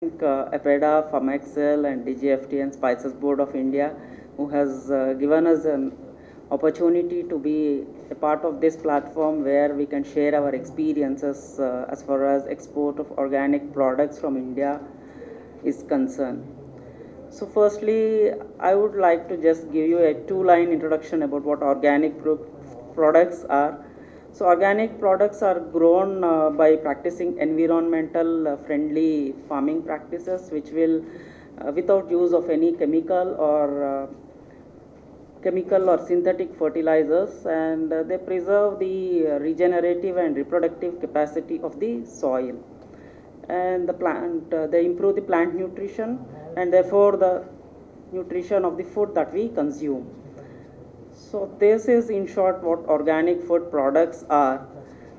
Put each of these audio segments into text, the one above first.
thank APEDA, Pharmexcel, and DGFT and Spices Board of India, who has given us an opportunity to be a part of this platform where we can share our experiences as far as export of organic products from India is concerned. So firstly, I would like to just give you a two-line introduction about what organic products are. So organic products are grown by practicing environmental friendly farming practices, which will without use of any chemical or synthetic fertilizers, and they preserve the regenerative and reproductive capacity of the soil and the plant. They improve the plant nutrition and therefore the nutrition of the food that we consume. So this is in short what organic food products are,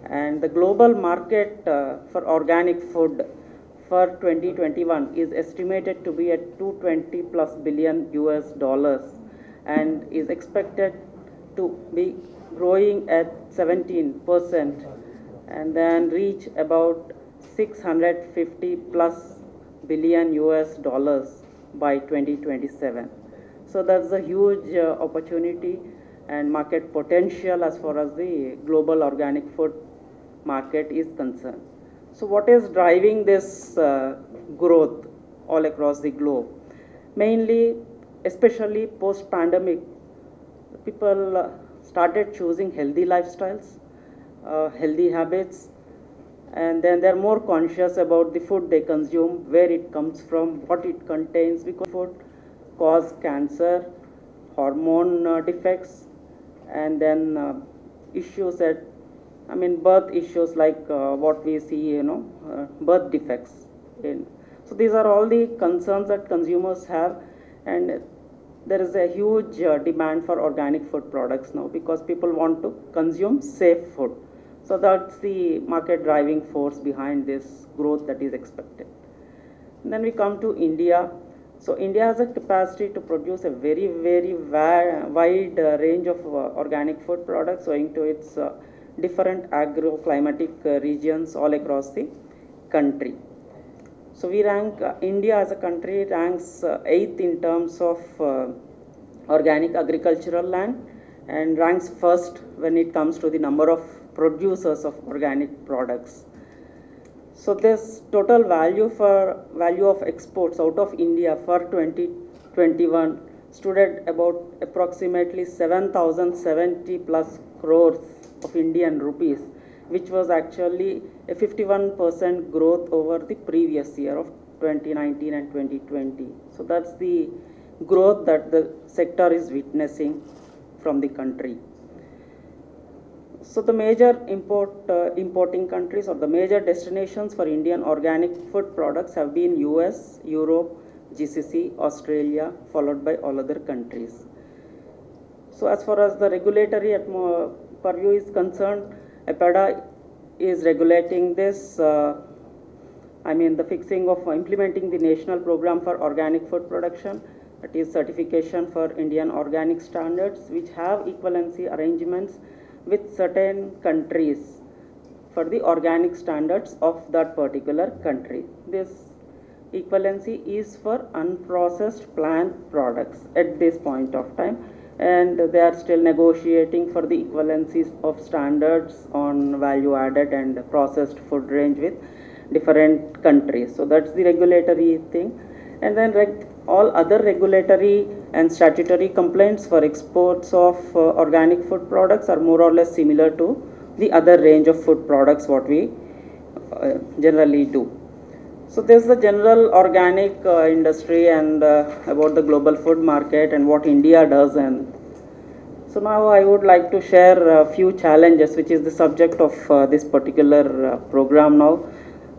and the global market for organic food for 2021 is estimated to be at 220 plus billion US dollars and is expected to be growing at 17% and then reach about 650 plus billion US dollars by 2027. So that's a huge opportunity and market potential as far as the global organic food market is concerned. So what is driving this growth all across the globe? Mainly, especially post-pandemic, people started choosing healthy lifestyles, healthy habits, and then they're more conscious about the food they consume, where it comes from, what it contains, because food cause cancer, hormone defects, and then issues that, birth issues like what we see, birth defects. So these are all the concerns that consumers have, and there is a huge demand for organic food products now because people want to consume safe food. So that's the market driving force behind this growth that is expected. And then we come to India. So India has a capacity to produce a very, very wide range of organic food products owing to its different agroclimatic regions all across the country. So we rank, India as a country ranks 8th in terms of organic agricultural land and ranks first when it comes to the number of producers of organic products. So this total value of exports out of India for 2021 stood at about approximately 7,070 plus crores of Indian rupees, which was actually a 51% growth over the previous year of 2019 and 2020. So that's the growth that the sector is witnessing from the country. So the major importing countries or the major destinations for Indian organic food products have been US, Europe, GCC, Australia, followed by all other countries. So as far as the regulatory purview is concerned, APEDA is regulating this, the fixing of implementing the National Program for Organic Food Production, that is certification for Indian organic standards, which have equivalency arrangements with certain countries for the organic standards of that particular country. This equivalency is for unprocessed plant products at this point of time, and they are still negotiating for the equivalencies of standards on value added and processed food range with different countries. So that's the regulatory thing. And then all other regulatory and statutory complaints for exports of organic food products are more or less similar to the other range of food products what we generally do. So this is the general organic industry and about the global food market and what India does. And so now I would like to share a few challenges, which is the subject of this particular program now.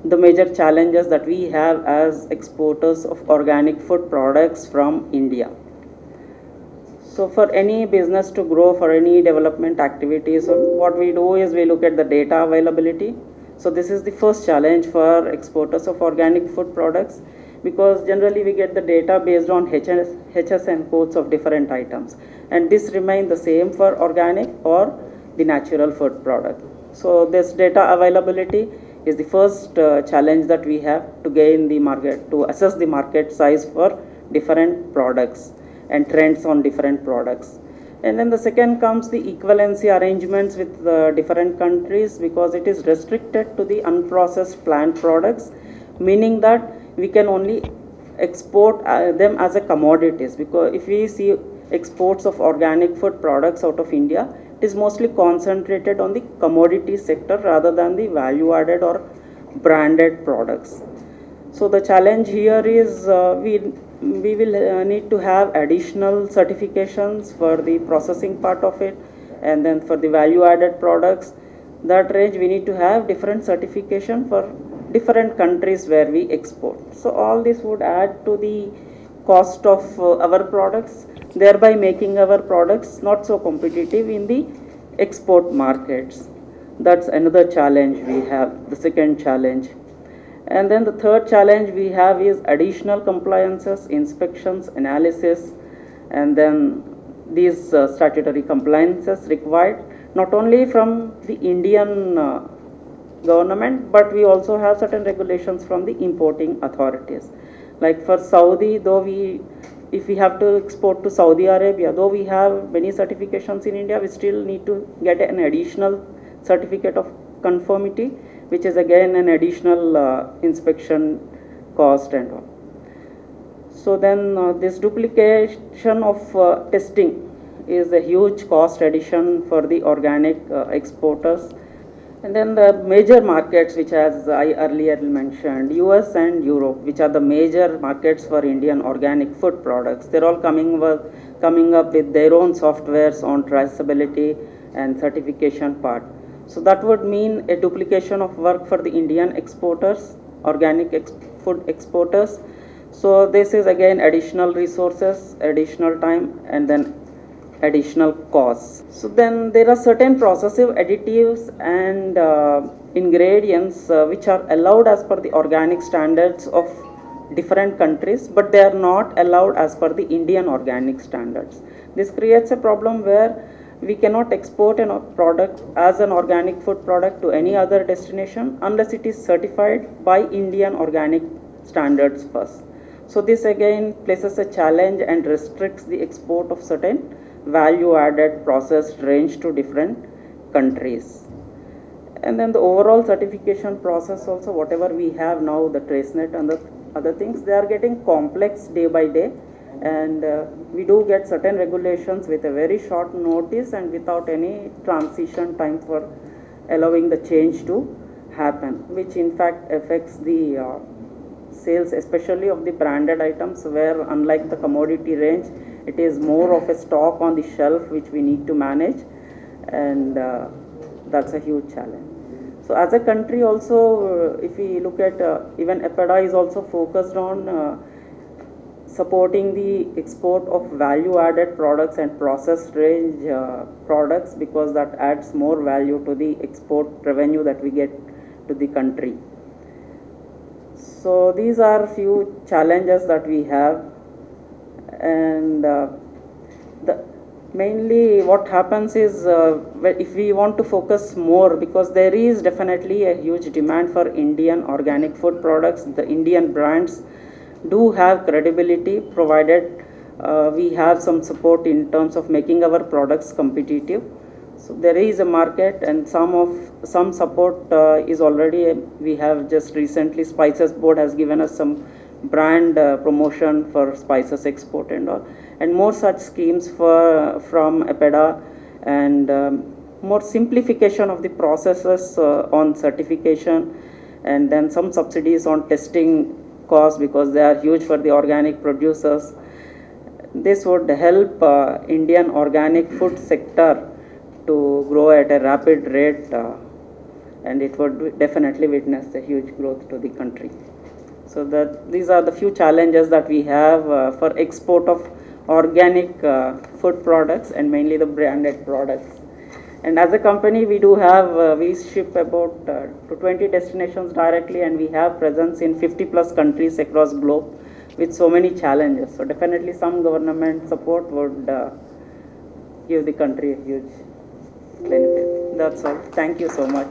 The major challenges that we have as exporters of organic food products from India. So for any business to grow, for any development activities, what we do is we look at the data availability. So this is the first challenge for exporters of organic food products, because generally we get the data based on HSN codes of different items, and this remain the same for organic or the natural food product. So this data availability is the first challenge that we have to gain the market, to assess the market size for different products and trends on different products. And then the second comes the equivalency arrangements with the different countries, because it is restricted to the unprocessed plant products, meaning that we can only export them as a commodities. Because if we see exports of organic food products out of India, it is mostly concentrated on the commodity sector rather than the value added or branded products. So the challenge here is we will need to have additional certifications for the processing part of it, and then for the value added products, that range we need to have different certification for different countries where we export. So all this would add to the cost of our products, thereby making our products not so competitive in the export markets. That's another challenge we have, the second challenge. And then the third challenge we have is additional compliances, inspections, analysis, and then these statutory compliances required not only from the Indian government, but we also have certain regulations from the importing authorities. Like for Saudi, though if we have to export to Saudi Arabia, though we have many certifications in India, we still need to get an additional certificate of conformity, which is again an additional inspection cost and all. So then this duplication of testing is a huge cost addition for the organic exporters. And then the major markets, which as I earlier mentioned, US and Europe, which are the major markets for Indian organic food products, they're all coming up with their own softwares on traceability and certification part. So that would mean a duplication of work for the Indian exporters, organic food exporters. So this is again additional resources, additional time, and then additional costs. So then there are certain processive additives and ingredients which are allowed as per the organic standards of different countries, but they are not allowed as per the Indian organic standards. This creates a problem where we cannot export a product as an organic food product to any other destination unless it is certified by Indian organic standards first. So this again places a challenge and restricts the export of certain value added processed range to different countries. And then the overall certification process also, whatever we have now, the TraceNet and the other things, they are getting complex day by day, and we do get certain regulations with a very short notice and without any transition time for allowing the change to happen, which in fact affects the sales, especially of the branded items, where unlike the commodity range, it is more of a stock on the shelf which we need to manage, and that's a huge challenge. So as a country also, if we look at even EPEDA is also focused on supporting the export of value added products and processed range products, because that adds more value to the export revenue that we get to the country. So these are few challenges that we have, and mainly what happens is if we want to focus more, because there is definitely a huge demand for Indian organic food products, the Indian brands do have credibility, provided we have some support in terms of making our products competitive. So there is a market, and some support is already, we have just recently Spices Board has given us some brand promotion for spices export and all, and more such schemes from EPEDA, and more simplification of the processes on certification, and then some subsidies on testing costs, because they are huge for the organic producers. This would help Indian organic food sector to grow at a rapid rate, and it would definitely witness a huge growth to the country. So these are the few challenges that we have for export of organic food products, and mainly the branded products. And as a company, we do have, we ship about to 20 destinations directly, and we have presence in 50 plus countries across globe with so many challenges. So definitely some government support would give the country a huge benefit. That's all. Thank you so much.